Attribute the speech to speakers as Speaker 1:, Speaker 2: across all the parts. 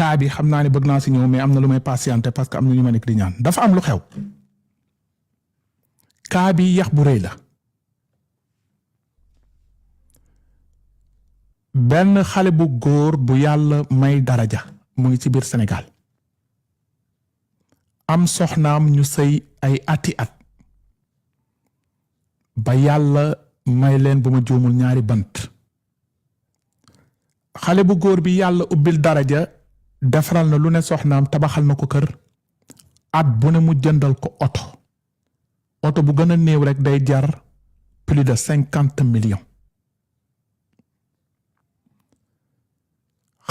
Speaker 1: cas bi xam naa ne bëgg naa si ñëw mais am na lu may patienté parce que am na ñu ma nekk di ñaan dafa am lu xew cas bi yax bu rëy la benn xale bu góor bu yàlla may daraja mu ngi ci biir Sénégal am soxnaam ñu sëy ay ati at ba yàlla may leen bu ma juumul ñaari bant xale bu góor bi yàlla ubbil daraja defaral na lu ne soxnaam tabaxal na ko kër at bu ne mu jëndal ko oto bu gën a néew rek day jar plus de 50 millions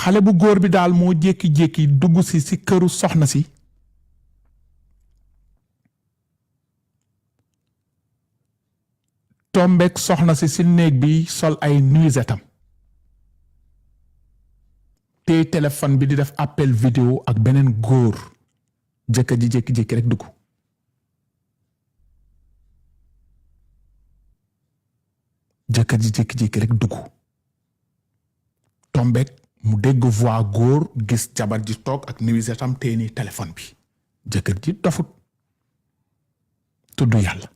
Speaker 1: xale bu góor bi daal moo jékki-jékki dugg si këru soxna si tombeek soxna si néeg bi sol ay nuisettam te téléphone bi di def appel vidéo ak beneen góor jëkkër ji jékki-jékki rek dugg tombeek mu dégg voix góor gis jabar ji toog ak nuisettam te ni téléphone bi jëkkër ji dofut tudd yàlla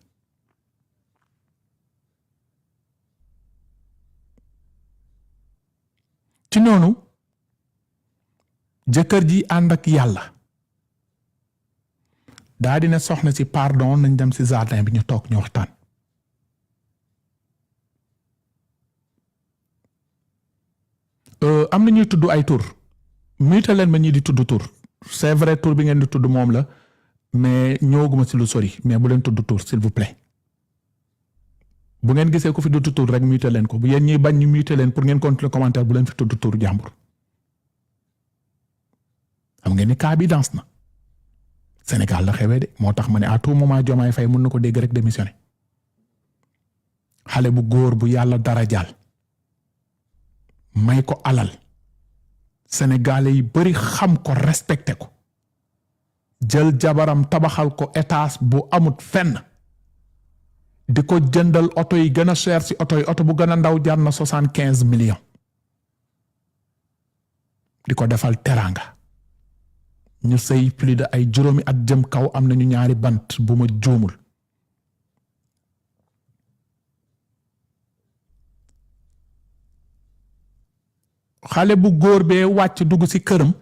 Speaker 1: ci noonu jëkkër ji ànd ak yàlla daa dina soxna si pardon nañ dem si jardin bi ñu toog ñu waxtaan am na ñuy tudd ay tur muyta leen ma ñi di tudd tur c'est vrai tur bi ngeen di tudd moom la mais ñëwaguma si lu sori mais bu leen tudd tur s'il vous plaît bu ngeen gisee ku fi tudd tur rek muyta leen ko bu yéen ñuy bañ ñu muyta leen pour ngeen continuer commentaire bu leen fi tudd tur jàmbur xam ngeen ni cas bi danse na Sénégal la xewee de moo tax ma ne à tout moment Diomaye Faye mën na ko dégg rek démissionné xale bu góor bu yàlla dara jaal may ko alal sénégalais yi bari xam ko respecté ko jël jabaram tabaxal ko étage bu amut fenn di ko jëndal oto yi gën a cher ci oto yi oto bu gën a ndaw jar na 75 millions di ko defal teranga ñu sëy plus de ay juróomi at jëm kaw am nañu ñaari bant bu ma juumul xale bu góor bee wàcc dugg ci këram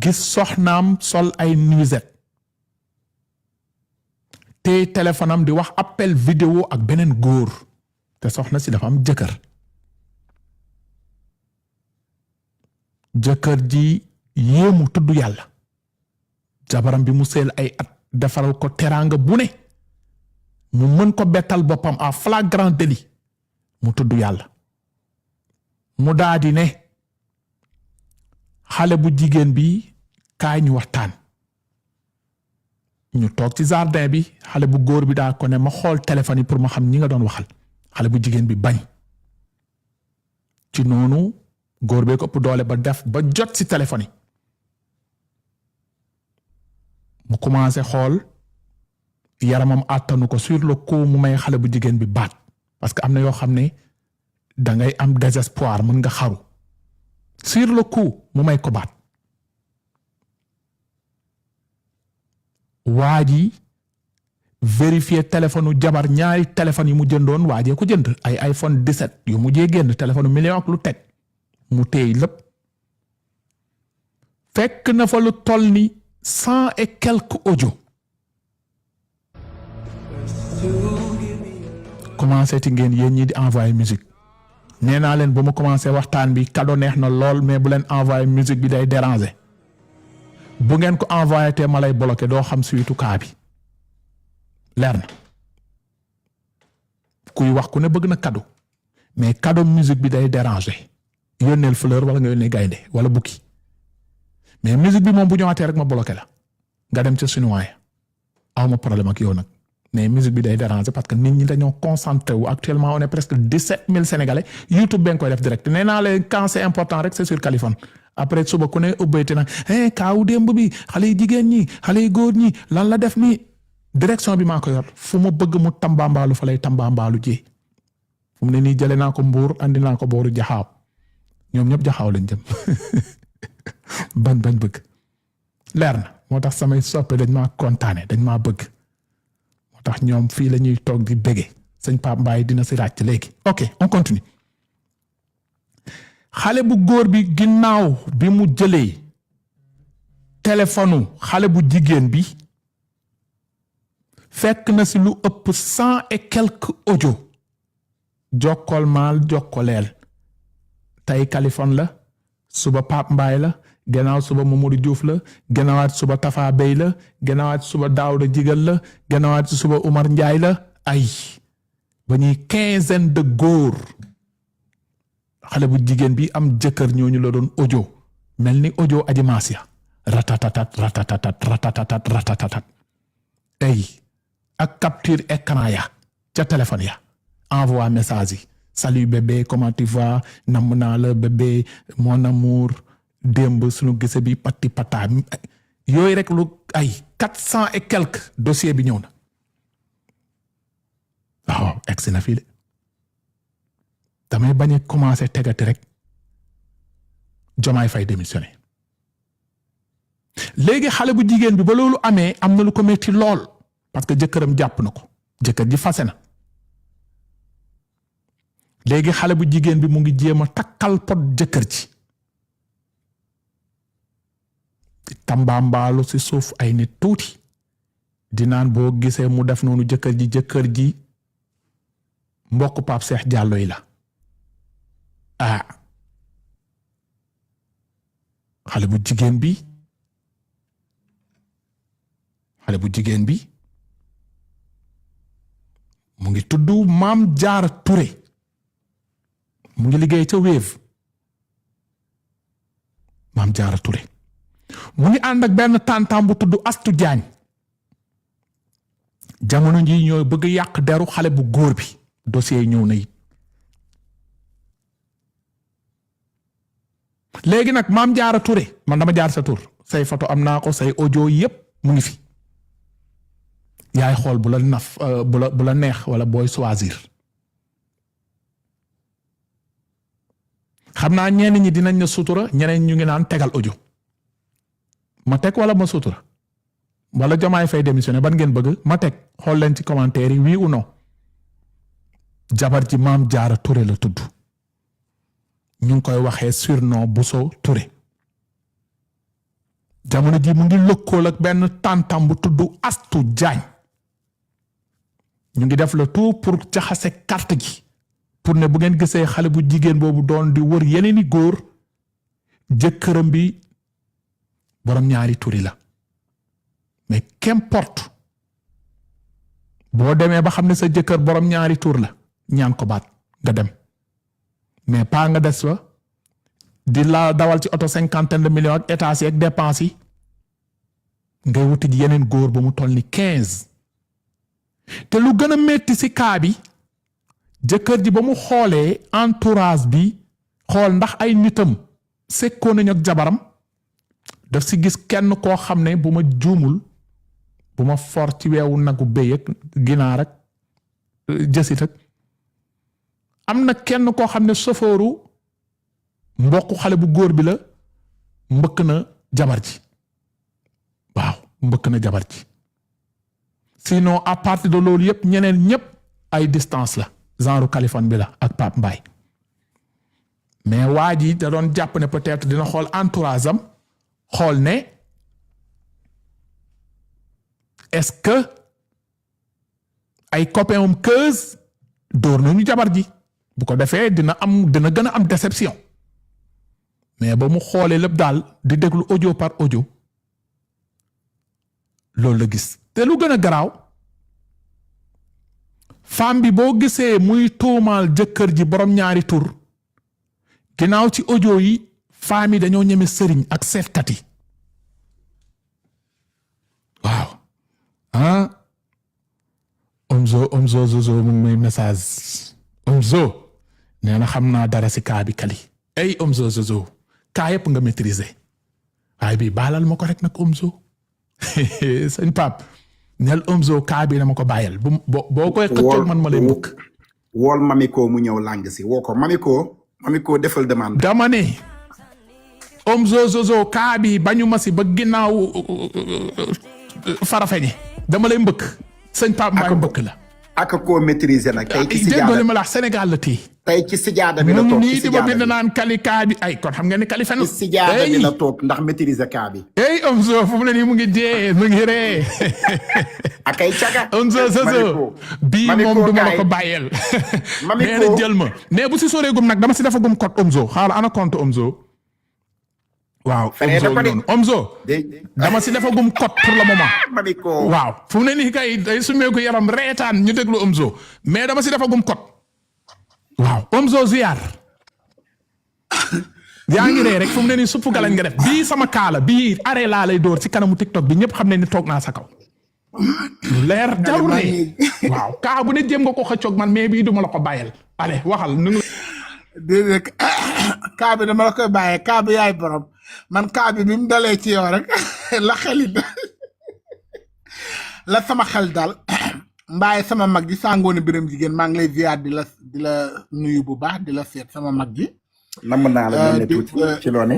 Speaker 1: gis soxnaam sol ay nuisette te téléphone am di wax appel vidéo ak beneen góor te soxna si dafa am jëkkër ji yéemu tudd yàlla jabaram bi mu seel ay at defaral ko teraanga bu ne mu mën ko bettal boppam à flagrant délit mu tudd yàlla mu daadi ne xale bu jigéen bi kaay ñu waxtaan ñu toog ci jardin bi xale bu góor bi daa ko ne ma xool téléphone yi pour ma xam ñi nga doon waxal xale bu jigéen bi bañ ci noonu góor bee ko ëpp doole ba def ba jot ci téléphone yi mu commencé xool yaramam àttanu ko sur le coup mu may xale bu jigéen bi baat parce que am na yoo xam ne dangay am désespoir mën nga xaru sur le coup mu may ko baat waa ji vérifier téléphone jabar ñaari téléphone yi mu jëndoon waajee ko jënd ay iPhone 17 yu mujjee génn téléphone million ak lu teg mu téy lépp fekk na fa lu toll ni 100 et quelques audio commencé ti ngeen yéen ñi di envoyer musique nee naa leen bu ma commencé waxtaan bi cadeau neex na lool mais bu leen envoyer musique bi day déranger bu ngeen ko envoyé te ma lay bloqué doo xam suitu kaa bi leer na kuy wax ku ne bëgg na cadeau mais cadeau musique bi day déranger yónneel fleur wala nga yónnee gaynde wala bukki mais musique bi moom bu ñëwaatee rek ma bloqué la nga dem ca chinois aw ma problème ak yow nag mais musique bi day déranger parce que nit ñi dañoo concentré wu actuellement on est presque 17 000 sénégalais YouTube ben koy def direct nee naa leen quand c'est important rek c'est sur Kaliphone après suba ku ne ubbeeti nag kaaw démb bi xale yi jigéen ñi xale yi góor ñi lan la def nii direction bi maa ko yor fu ma bëgg mu tambaambaalu fa lay tambaambaalu jee mu ne nii jële naa ko Mbuur andi naa ko booru Jaxaaw ñoom ñëpp Jaxaaw lañ jëm bañ bëgg leer na moo tax samay soppe dañ maa kontaane dañ maa bëgg moo tax ñoom fii la ñuy toog di bége sëñ Pape Mbaye dina si ràcc léegi ok on continue xale bu góor bi ginnaaw bi mu jëlee téléphone xale bu jigéen bi fekk na si lu ëpp 100 et quelques audio jokkool maal jokkoleel tey Kaliphone la suba Pape Mbaye la gannaaw suba Mamadou Diouf la gannaawaat suba Tafa Bey la gannaawaat suba Daouda Jigal la gannaawaat suba Oumar Ndiaye la ay ba ñuy 15aine de góor xale bu jigéen bi am jëkkër ñooñu la doon audio mel ni audio Adji Mass ya ratatatat ratatatat ratatatat ratatatat ay ak capture écran ya ca téléphone ya envoie message yi salut bébé comment tu vas namm naa la bébé mon amour démb suñu gise bi patti pata yooyu rek lu ay 400 et quelques dossier bi ñëw na waaw egsi na fii de damay bañ a commencé tegati rek Diomaye Faye démissionné léegi xale bu jigéen bi ba loolu amee am na lu ko metti lool parce que jëkkëram jàpp na ko jëkkër ji fase na léegi xale bu jigéen bi mu ngi jéem a takkal pot jëkkër ji tambaambaalu si suuf ay nit tuuti di naan boo gisee mu def noonu jëkkër ji mbokk Pape Cheikh Diallo yi la xale bu jigéen bi mu ngi tudd Mame Diarra Touré mu ngi liggéey ca Wave Mame Diarra Touré mu ngi ànd ak benn tantam bu tudd Astu Jaañ jamono ji ñooy bëgg yàq deru xale bu góor bi dossier yi ñëw na it léegi nag Mame Diarra Touré man dama jaar sa tur say photo am naa ko say audio yépp mu ngi fi yaay xool bu la neex wala booy choisir xam naa ñenn ñi dinañ na sutura ñeneen ñu ngi naan tegal audio ma teg wala ma sutura wala Diomaye Faye démissionné ban ngeen bëgg ma teg xool leen ci commentaire yi oui ou non jabar ji Mame Diarra Touré la tudd ñu ngi koy waxee surnom Bousso Touré jamono ji mu ngi lëkkool ak benn tantam bu tudd Astu Jaañ ñu ngi def le tout pour jaxase carte gi pour ne bu ngeen gisee xale bu jigéen boobu doon di wër yeneeni góor jëkkëram bi borom ñaari turi la mais qu'importe boo demee ba xam ne sa jëkkër borom ñaari tur la ñaan ko baat nga dem mais pas nga des fa di la dawal ci oto 50 millions ak état yi ak dépenses yi ngay wuti ji yeneen góor ba mu toll ni 15 te lu gën a metti ci kaa bi jëkkër ji ba mu xoolee entourage bi xool ndax ay nitam sekkoo nañu ak jabaram daf si gis kenn koo xam ne bu ma juumul bu ma for ci weewu nagu béy ak ginaar ak jësit ak am na kenn koo xam ne sofooru mbokk xale bu góor bi la mbëkk na jabar ji waaw mbëkk na jabar ji sinon à partir de loolu yépp ñeneen ñépp ay distance la genre Kaliphone bi la ak Pape Mbaye mais waa ji da doon jàpp ne peut-être dina xool entourage am xool ne est-ce que ay copain am keuse dóor nañu jabar ji bu ko defee dina gën a am déception mais ba mu xoolee lépp daal di déglu audio par audio loolu la gis te lu gën a garaaw femme bi boo gisee muy tuumaal jëkkër ji borom ñaari tur ginnaaw ci audio yi femme yi dañoo ñeme sëriñ ak seetkat yi waaw Omzo Zozo mu ngi may message Omzo nee na xam naa dara si kaa bi Kali ay Omzo Zozo kaa yëpp nga maîtriser waaye bi baalal ma ko rek nag Omzo sëñ Pape nel Omzo kaa bi na ma ko bàyyal boo koy xëccoog man ma lay mbëkk
Speaker 2: wool Mamiko mu ñëw lang si woo ko Mamiko defal demande.
Speaker 1: dama ne Omzo kaa bi bañu ma si ba ginnaaw Farafeñe dama lay mbëkk sëñ Pape Mbaye mbëkk la.
Speaker 2: ak koo maîtriser nag. tey ci sijaada
Speaker 1: ma la Sénégal la tey.
Speaker 2: tey ci sijaada bi la toog
Speaker 1: nii di ma bind naan kali kaa bi ay kon xam nga ni kali fen.
Speaker 2: ci sijaada bi la toog ndax maîtriser kaa bi.
Speaker 1: Omzo fu mu ne nii mu ngi dee mu ngi ree.
Speaker 2: ak ay caga.
Speaker 1: Omzo bii moom du ma la ko bàyyeel. nee na jël ma nee bu si soreegum nag dama si dafa gum code Omzo xaaral ana compte Omzo. waaw Omzo dama si dafa gum code pour le moment. waaw fu mu ne nii kay day sumeeku yaram reetaan ñu déglu Omzo mais dama si dafa gum code. waaw Omzo ziar. yaa ngi ree rek fu mu ne nii suppu galañ nga def bii sama kaala bii arrêt laa lay door ci kanamu TikTok bi ñëpp xam ne ni toog naa sa kaw. leer jarul ree waaw kaa bu ne jéem nga ko xëccoog man mais bii duma la ko bàyyel allez waxal nu
Speaker 3: déedéet kaa bi dama la koy bàyyee kaa bi yaay borom man kaa bi mu dalee ci yow rek la xeli la sama xel daal mbaay sama mag ji Sangoone Biram Jigéen maa ngi lay ziar di la nuyu bu baax di la seet sama mag ji.
Speaker 2: namm naa la ne tuuti ci loone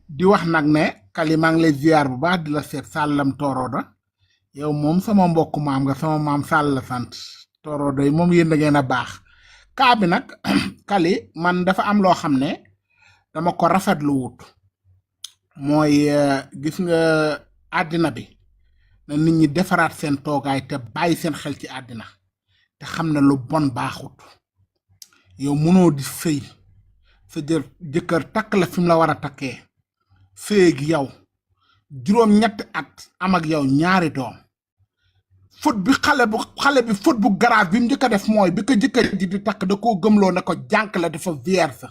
Speaker 3: di wax nag ne Kali maa ngi lay ziar bu baax di la seet Sàllam Toroda yow moom sama mbokk maam nga sama maam Sàll la sant Toroda yi moom yéen da ngeen a baax. kaa bi nag Kali man dafa am loo xam ne dama ko rafetlu wut mooy gis nga àddina bi na nit ñi defaraat seen toogaay te bàyyi seen xel ci àddina te xam ne lu bon baaxut yow mënoo di sëy sa jëkkër takk la fi mu la war a takkee sëy gi yow juróom-ñetti at am ak yow ñaari doom fóot bi xale bi fóot bu grave bi mu njëkk a def mooy bi ko jëkkër ji di takk da koo gëmloo ne ko jànk la dafa vierge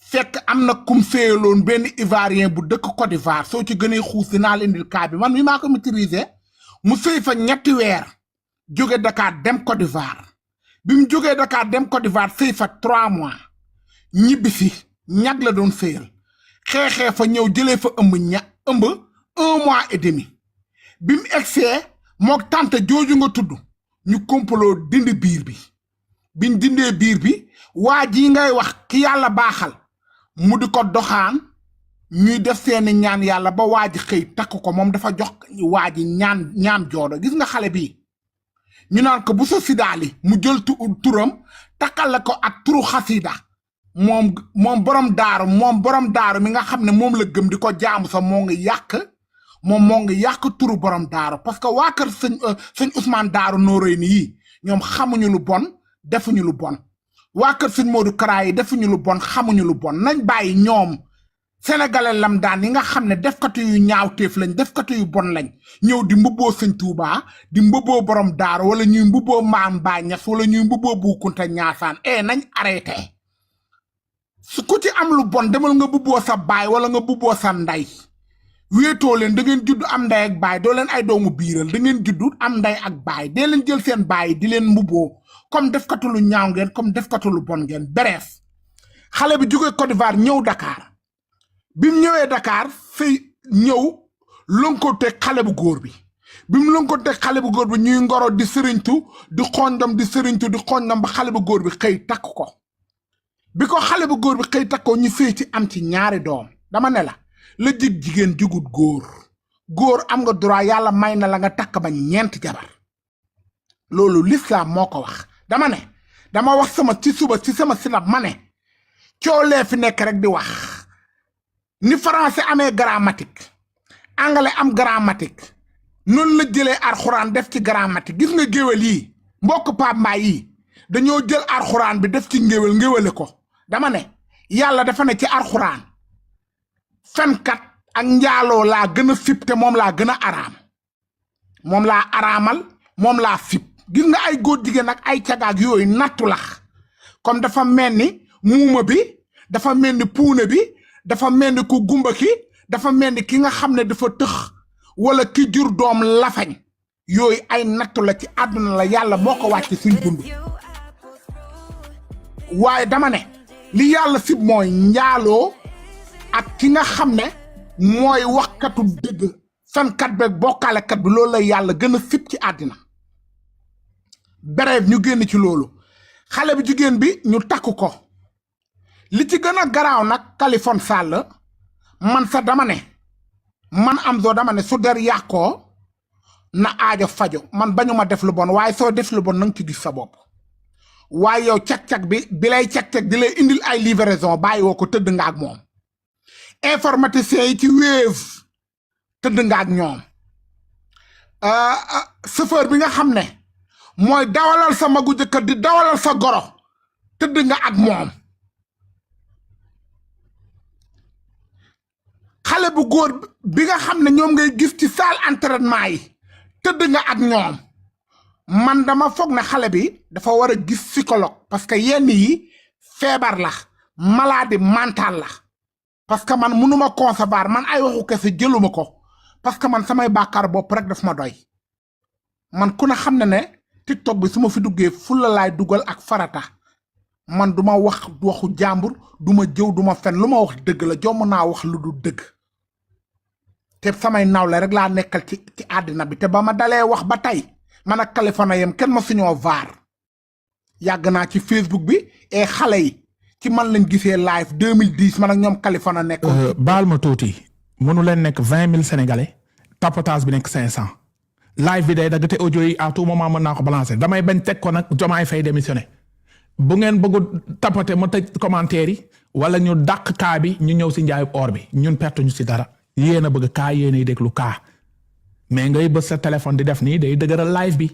Speaker 3: fekk am na kum féyaloon benn ivoirien bu dëkk Côte d'Ivoire soo ci gënee xuus dinaa la indil kaa bi man mi maa ko maîtriser mu sëy fa 3 weer jóge Dakar dem Côte d'Ivoire bi mu jógee Dakar dem Côte d'Ivoire sëy fa 3 mois ñibbi si ñag la doon sëyal xeexee fa ñëw jëlee fa ëmb 1 mois et demi bi mu egsee mook tante jooju nga tudd ñu kompaloo dindi biir bi biñ dindee biir bi waa ji ngay wax ki yàlla baaxal mu di ko doxaan ñuy def seeni ñaan yàlla ba waa ji xëy takk ko moom dafa jox waa ji ñaan joodo gis nga xale bi ñu naan ko bu sa sidaali mu jël turam takkal la ko ak turu xasida moom borom daaru mi nga xam ne moom la gëm di ko jaamu sa moo ngi yàq turu borom daaru parce que waa kër sëñ Ousmane Daaru Noreyni yi ñoom xamuñu lu bon defuñu lu bon waa kër sëñ Modou Kara yi defuñu lu bon xamuñu lu bon nañ bàyyi ñoom sénégalais lam daan yi nga xam ne defkatu yu ñaawteef lañ defkatu yu bon lañ ñëw di mbubboo sëñ Touba di mbubboo borom daaru wala ñuy mbubboo Maam Baay Ñas wala ñuy mbubboo Buukunta Ñaasaan nañ arrêté su ku ci am lu bon demal nga mbubboo sa baay wala nga mbubboo sa ndey wéetoo leen da ngeen judd am nday ak baay doo leen ay doomu biiral da ngeen judd am nday ak baay dee leen jël seen baay di leen mbubboo comme defkatu lu ñaaw ngeen comme defkatu lu bon ngeen bref xale bi jóge Côte d'Ivoire ñëw Dakar bi mu ñëwee Dakar fay ñëw lënkooteeg xale bu góor bi mu lënkooteeg xale bu góor bi ñuy ngoro di sëriñtu di xooñdom ba xale bu góor bi xëy takk ko bi ko xale bu góor bi xëy takk ko ñu sëy ci am ci ñaari doom dama ne la jigéen jugut góor am nga droit yàlla may na la nga takk ba 4 jabar loolu l'islam moo ko wax dama wax ci sama sinab ma ne coolee fi nekk rek di wax ni français amee grammatique anglais am grammatique noonu la jëlee alxuraan def ci grammatique gis nga géwél yi mbokk Pape Mbaye yi dañoo jël alxuraan bi def ci ngéwéle ko dama ne yàlla dafa ne ci alxuraan fenkat ak njaaloo laa gën a sib te moom laa gën a araam moom laa araamal moom laa sib gis nga ay góor jigéen ak ay cagaag yooyu nattu lax comme dafa mel ni muuma bi dafa mel ni puune bi dafa mel ni ku gumba ki dafa mel ni ki nga xam ne dafa tëx wala ki jur doom lafañ yooyu ay nattu la ci àdduna la yàlla moo ko wàcc suñ dund waaye dama ne li yàlla sib mooy njaaloo ak ki nga xam ne mooy waxkatu dëgg fenkat beeg bokkaalekat bi loolu la yàlla gën a sib ci àddina bref ñu génn ci loolu xale bu jigéen bi ñu takk ko li ci gën a garaaw nag Kaliphone Sall man sa dama ne man Amzo dama ne su der yàqoo na aajo fajo man bañu ma def lu bon waaye soo def lu bon nanga ci gis sa bopp waaye yow cag-cag bi lay cag-cag di lay indil ay livraison bàyyi woo ko tëdd nga ak moom informaticien yi ci Wave tëdd nga ak ñoom chauffeur bi nga xam ne mooy dawalal sa magu jëkkër di dawalal sa goro tëdd nga ak moom xale bu góor bi nga xam ne ñoom ngay gis ci salle entraînement yi tëdd nga ak ñoom man dama foog ne xale bi dafa war a gis psychologue parce que yenn yi feebar la maladie mentale la parce que man mënuma concevoir man ay waxu kese jëluma ko parce que man samay bàkkaar bopp rek daf ma doy man ku ne xam ne ne TikTok bi su ma fi duggee fulla laay dugal ak farata man duma wax waxu jàmbur duma jëw duma fen lu ma wax dëgg la jomm naa wax lu du dëgg te samay nawle rek laa nekkal ci àddina bi te ba ma dalee wax ba tey man ak Kaliphone yam kenn ma suñoo vaar yàgg naa ci Facebook bi et xale yi ci man lañ gisee live 2010 man ak ñoom Kaliphone nekk
Speaker 1: baal ma tuuti mënu leen nekk 20 000 sénégalais tapotage bi nekk 500 live bi day dagg te audio yi à tout moment mën naa ko balancer damay bañ teg ko nag Diomaye Faye démissionné bu ngeen bëggu tapoter ma tëj commentaire yi wala ñu dàq kaa bi ñu ñëw si njaayub or bi ñun perte ñu si dara yéen a bëgg kaa yéen ay déglu kaa mais ngay bës sa téléphone di def nii day dëgëral live bi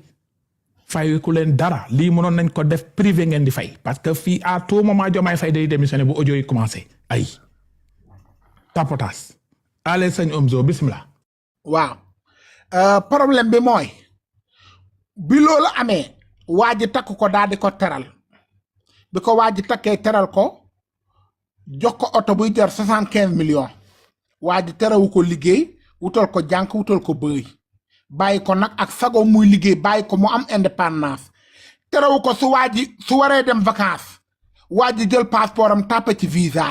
Speaker 1: fay ku leen dara lii mënoon nañ ko def privé ngeen di fay parce que fii à tout moment Diomaye Faye day démissionné bu audio yi commencé ay tapotage allez sëñ Omzo bismillah
Speaker 3: waaw problème bi mooy bi loolu amee waa ji takk ko daal di ko teral bi ko waa ji takkee teral ko jox ko oto buy jar 75 millions waa ji terawu ko liggéey wutal ko jànk wutal ko bëy bàyyi ko nag ak sago muy liggéey bàyyi ko mu am indépendance terawu ko su waa ji su waree dem vacances waa ji jël passeport am tàppe ci visa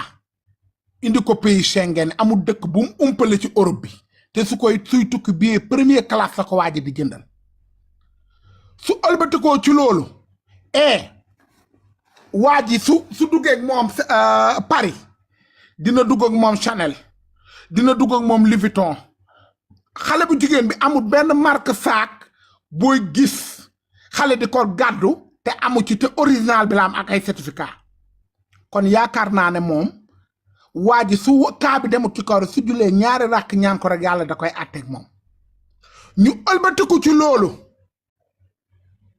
Speaker 3: indi ko pays Schengen amul dëkk bu mu umpale ci Europe bi te suy tukki billet première classe la ko waa ji di jëndal su ëlbatikoo ci loolu waa ji su duggee ak moom Paris dina dugg ak moom Chanel dina dugg ak moom Louis Vuitton xale bu jigéen bi amul benn marque saak booy gis xale di ko gàddu te amu ci te original bi la am ak ay certificat kon yaakaar naa ne moom waa ji su kaa bi demul ci kaw su julee ñaari rakk ñaan ko rek yàlla da koy àtteeg moom ñu ëlbatiku ci loolu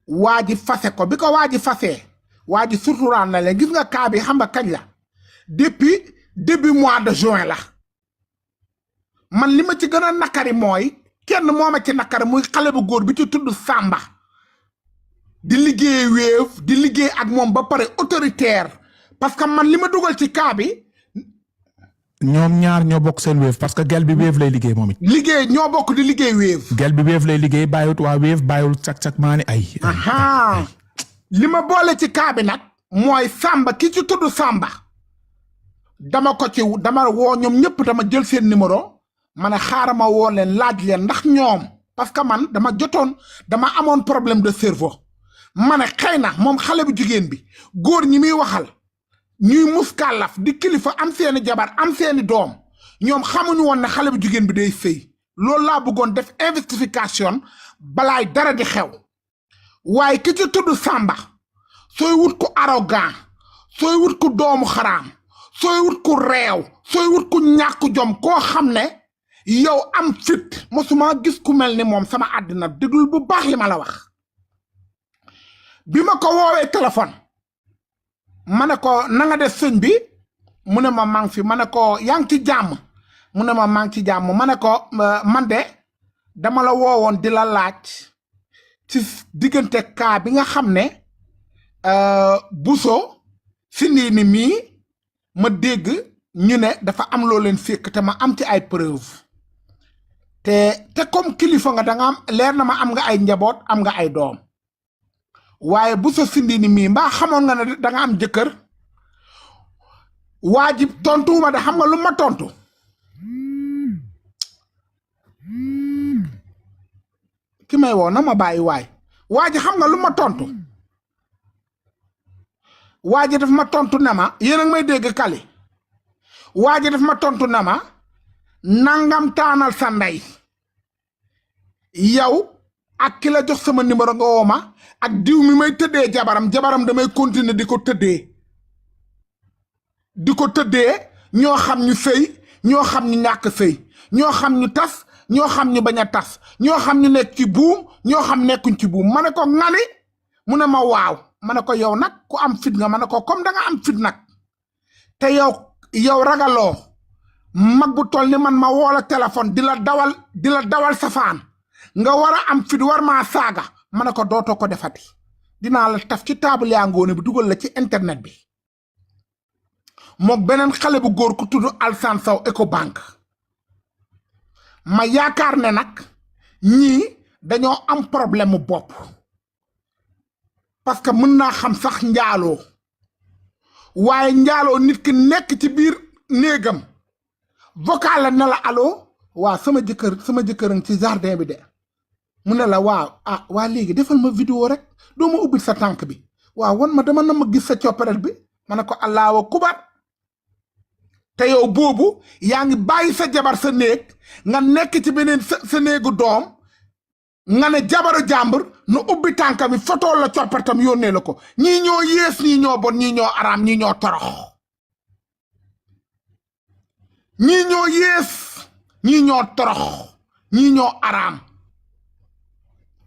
Speaker 3: waa ji fase ko bi ko waa ji fasee waa ji suturaan na leen gis nga kaa bi xam nga kañ la depuis début mois de juin la man li ma ci gën a nakari mooy kenn moo ma ci nakari muy xale bu góor bi ci tudd Samba di liggéey Wave di liggéey ak moom ba pare autoritaire parce que man li ma dugal ci kaa bi
Speaker 1: ñoom ñaar ñoo bokk seen Wave parce que gel bi Wave lay liggéey moom it
Speaker 3: liggéey ñoo bokk di liggéey Wave
Speaker 1: gel bi Wave lay liggéey bàyyiwut waa Wave bàyyiwul cak-cak maa ni ay
Speaker 3: li ma boole ci kaa bi nag mooy Samba ki ci tudd Samba dama woo ñoom ñëpp dama jël seen numéro ma ne xaaral ma woo leen laaj leen ndax ñoom parce que man dama amoon problème de cerveau ma ne xëy na moom xale bu jigéen bi góor ñi muy waxal ñuy muskàllaf di kilifa am seeni jabar am seeni doom ñoom xamuñu woon ne xale bu jigéen bi day sëy loolu laa bëggoon def investigation balaay dara di xew waaye ki ci tudd Samba sooy wut ku arrogant sooy wut ku doomu xaraam sooy wut ku réew sooy wut ku ñàkk jom koo xam ne yow am fit mosuma gis ku mel ni moom sama àddina déglul bu baax li ma la wax bi ma ko woowee téléphone ma ne ko na nga def sëñ bi mu ne ma maa ngi fi ma ne ko yaa ngi ci jàmm mu ne ma maa ngi ci jàmm ma ne ko man de dama la woowoon di la laaj ci diggante kaa bi nga xam ne Bousso Sindini mii ma dégg ñu ne dafa am loo leen fekk te ma am ci ay preuve te comme kilifa nga danga am leer na ma am nga ay njaboot am nga ay doom waaye Bousso Sindini mii mbaa xamoon nga ne danga am jëkkër waa ji tontuwuma de xam nga lu ma tontu ki may woo na ma bàyyi waa ji xam nga lu ma tontu waa ji daf ma tontu ne ma yéen a ngi may dégg Kali waa ji daf ma tontu ne ma nangam taanal sa ndey yow ak ki la jox sama numéro nga woo ma ak diw mi may tëddee jabaram damay continuer di ko tëddee ñoo xam ñu sëy ñoo xam ñu ñàkk sëy ñoo xam ñu tas ñoo xam ñu bañ a tas ñoo xam ñu nekk ci buum ñoo xam nekkuñ ci buum ma ne ko ngani mu ne ma waaw ma ne ko yow nag ku am fit nga ma ne ko comme da nga am fit nag te yow ragaloo mag bu toll ni man ma woola téléphone di la dawal safaan nga war a am fit war maa saaga ma ne ko dootoo ko defati dinaa la taf ci table yaa ngoone bi dugal la ci internet bi mook beneen xale bu góor ku tudd Alsan Saw Ecobank ma yaakaar ne nag ñii dañoo am problème mu bopp parce que mën naa xam sax njaaloo waaye njaaloo nit ki nekk ci biir néegam vocal la ne la allo waaw sama jëkkër ci jardin bi de mu ne la waaw waa léegi defal ma vidéo rek doo ma ubbil sa tànk bi waaw wan ma dama na ma gis sa copperet bi ma ne ko allahu akbar te yow boobu yaa ngi bàyyi sa jabar sa néeg nga nekk ci beneen sa néegu doom nga ne jabaru jàmbur nu ubbi tànka mi fotool la coppartam yónnee la ko ñii ñoo yées ñii ñoo bon ñii ñoo araam ñii ñoo torox ñii ñoo yées ñii ñoo torox ñii ñoo araam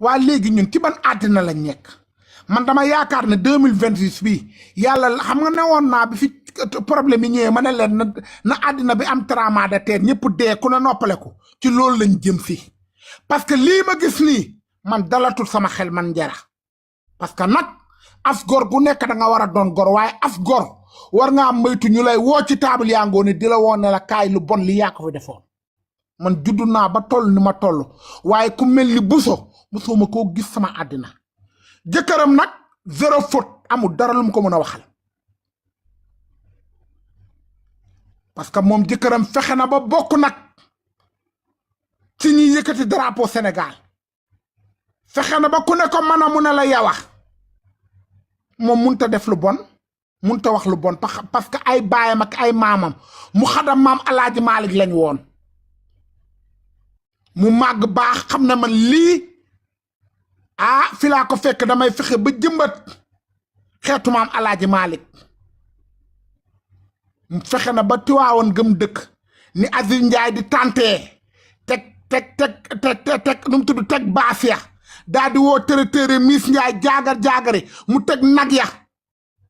Speaker 3: waa léegi ñun ci ban àddina lañ nekk man dama yaakaar ne 2026 bi yàlla xam nga ne woon naa bi fi problème yi ñëwee ma ne leen na àddina bi am tremblement de terre ñëpp dee ku ne noppale ko ci loolu lañ jëm si parce que lii ma gis nii man dalatul sama xel man Njara parce que nag as gor gu nekk da nga war a doon gor waaye as gor war nga am moytu ñu lay woo ci table yaa ngoone di la woon ne la kaay lu bon li yaa ko fi defoon man juddu naa ba toll ni ma toll waaye ku mel ni buso ma koo gis sama àddina jëkkëram nag zéro faute amul dara lu mu ko mën a waxal parce que moom jëkkëram fexe na ba bokk nag ci ñi yëkkati drapeau Sénégal fexe na ba ku ne ko mën a mun a la yawa moom munta def lu bon munta wax lu bon parce que ay baayam ak ay maamam mu xadam maam Alaaji Maalik lañ woon mu màgg baax xam ne man lii fi laa ko fekk damay fexe ba jëmbat xeetu maam Alaaji Maalik mu fexe na ba Tiwaawoon gëm dëkk ni Aziz Njaay di tàntee teg nu mu tudd teg baas ya daa di woo tërë Miss Njaay jaagar-jaagari mu teg nag ya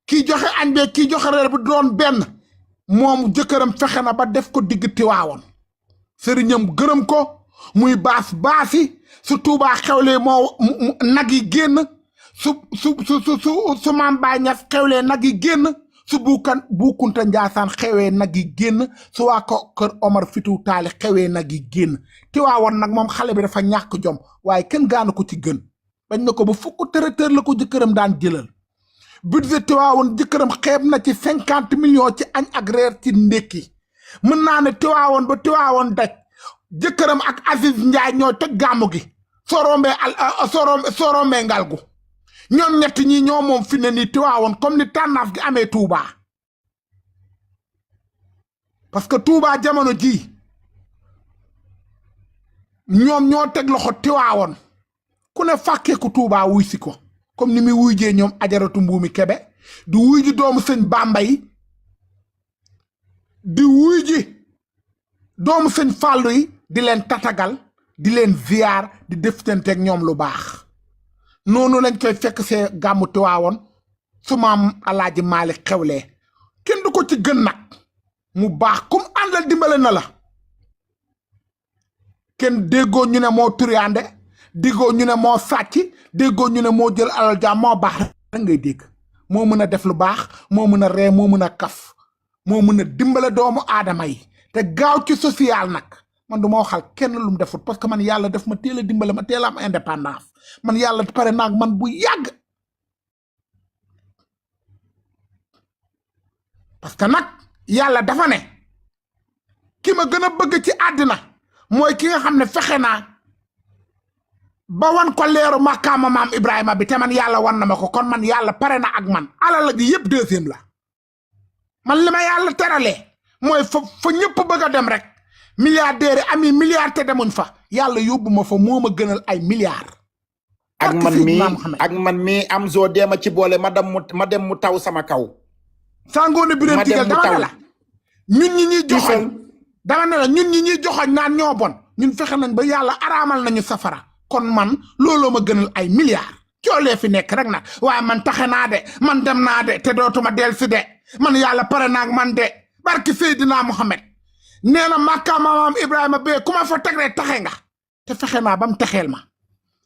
Speaker 3: kii joxe añ bee kii joxe reer bi doon benn moom jëkkëram fexe na ba def ko digg Tiwaawoon sëriñam gërëm ko muy baasi su Tuubaa xewlee moo nag yi génn su Maam Baay Ñas xewlee nag yi génn su Buukunta Njaasaan xewee nag yi génn su waa ko kër Omar Fitu Taali xewee nag yi génn Tiwaawoon nag moom xale bi dafa ñàkk jom waaye kenn gaanu ko ci gën bañ na ko ba fukk traiteur la ko jëkkëram daan jëlal budget Tiwaawoon jëkkëram xeeb na ci 50 millions ci añ ak reer ci ndékki mën naa ne Tiwaawoon ba Tiwaawoon daj jëkkëram ak Aziz Njaay ñoo toj gàmmu gi soo rombee ngalgu ñoom ñett ñi ñoo moom fi ne nii Tiwaawoon comme ni tànnaaf gi amee Touba parce que Touba jamono ji ñoom ñoo teg loxo Tiwaawoon ku ne fàkkee ku Touba wuy si ko comme ni muy wuy jee ñoom ajaratu mbuumi kebe di wuy ji doomu sëñ Bàmba yi di wuy ji doomu sëñ Fàllu yi di leen tatagal di leen ziyaar di deftanteeg ñoom lu baax noonu lañ koy fekk see gàmmu Tiwaawoon su maam Alaaji Maalik xewlee kenn du ko ci gën nag mu baax kum àndal dimbale na la kenn déggoo ñu ne moo turiande déggoo ñu ne moo sàcc déggoo ñu ne moo jël alal jaam moo baax rek ngay dégg moo mën a def lu baax moo mën a ree moo mën a kaf moo mën a dimbale doomu aadama yi te gaaw ci social nag man du ma waxal kenn lu mu defut parce que man yàlla def ma teel a dimbale ma teel a am indépendance man yàlla pare naag man bu yàgg parce que nag yàlla dafa ne ki ma gën a bëgg ci àddina mooy ki nga xam ne fexe naa ba wan ko leeru màkkaama maam Ibrahima bi te man yàlla wan na ma ko kon man yàlla pare na ak man alal gi yëpp deuxième la man li ma yàlla teralee mooy fa ñëpp bëgg a dem rek milliardaire ami milliard te demuñ fa yàlla yóbbu ma fa moo ma gënal ay milliards.
Speaker 2: ak man mii am zoo deema ci boole ma dem mu taw sama kaw.
Speaker 3: Sangoone Birame Tigel dama ne la ñun ñi ñuy joxoñ dama ne la ñun ñi ñuy joxoñ naan ñoo bon ñun fexe nañ ba yàlla araamal nañu safara kon man looloo ma gënal ay milliards coolee fi nekk rek nag waaye man taxe naa de man dem naa de te dootuma del si de man yàlla pare naag man de barki Seydina Mohamed nee na màkkaama maam Ibrahima bee ku ma fa teg rek taxe nga te fexe naa ba mu texeel ma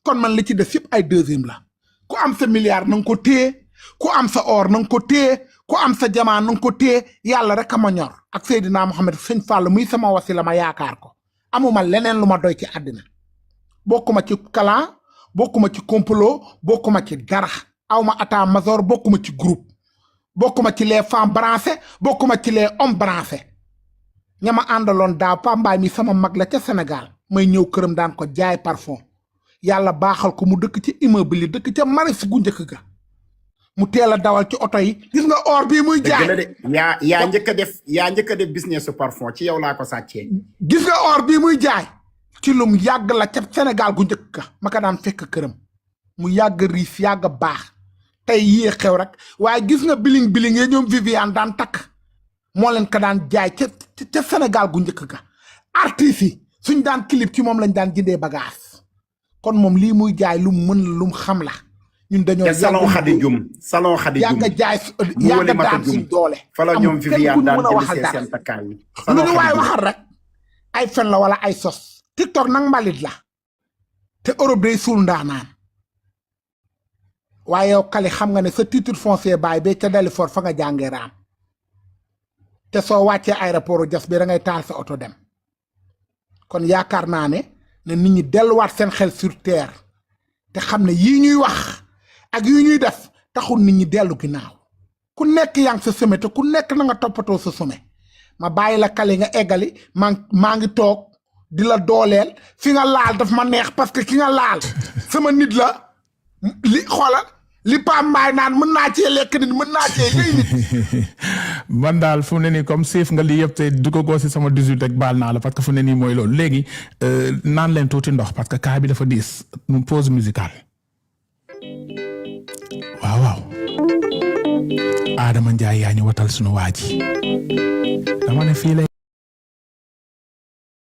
Speaker 3: kon man li ci def yëpp ay deuxième la ku am sa milliard na nga ko téye ku am sa or na nga ko téye ku am sa jamaa na nga ko téye yàlla rek a ma ñor ak Seydina Mohamed sëñ Fall muy sama wasila ma yaakaar ko amuma leneen lu ma doy ci àddina bokkuma ci clan bokkuma ci complot bokkuma ci dara awma état major bokkuma ci groupe bokkuma ci les femmes branchées bokkuma ci les hommes branchés ñama àndaloon daaw Pambaay mi sama mag la ca Sénégal may ñëw këram daan ko jaay parfum yàlla baaxal ko mu dëkk ci immeuble yi dëkk ca maris gu njëkk ga mu teel a dawal ci oto yi gis nga or bii muy jaay
Speaker 2: yaa njëkk a def business su parfum ci yow laa ko sàccee
Speaker 3: gis nga or bii muy jaay ci lum yàgg la ca Sénégal gu njëkk ga ma ko daan fekk këram mu yàgg riis yàgg baax tey yée xew rek waaye gis nga biling ya ñoom Viviane daan takk moo leen ko daan jaay ca Sénégal gu njëkk ga artistes yi suñ daan clip ci moom lañ daan jëndee bagage kon moom lii muy jaay lu mu mën la lu mu xam la ñun dañoo
Speaker 2: salon Khady Dioum
Speaker 3: yàgg jaay yàgg daan suñ doole
Speaker 2: fa la ñoom Viviane daan jënd seen takkaay yi
Speaker 3: lu ñu waay waxal rek ay fen la wala ay sos TikTok nag mbalit la te Europe day suul ndaanaan waaye yow Kali xam nga ne sa titre foncier baay ba ca Dalifort fa nga jàngee raam te soo wàccee aéroport jas bi da ngay taal sa oto dem kon yaakaar naa ne nit ñi delluwaat seen xel sur terre te xam ne yii ñuy wax ak yii ñuy def taxul nit ñi dellu ginnaaw ku nekk yaa ngi sa sommet te ku nekk na nga toppatoo sa sommet ma bàyyi la Kali nga eggali maa ngi toog di la dooleel fi nga laal daf ma neex parce que ki nga laal sama nit la li xoolal li Pambaay naan mën naa cee lekk nit mën naa cee yëy nit
Speaker 1: man daal fu mu ne nii comme siif nga lii yëpp te du ko goosi sama 18 rek baal naa la parce que fu mu ne nii mooy loolu léegi naan leen tuuti ndox parce que kaa bi dafa diis pause musicale waaw Adama Ndiaye yaa ñu watal sunu waa ji dama ne fii lay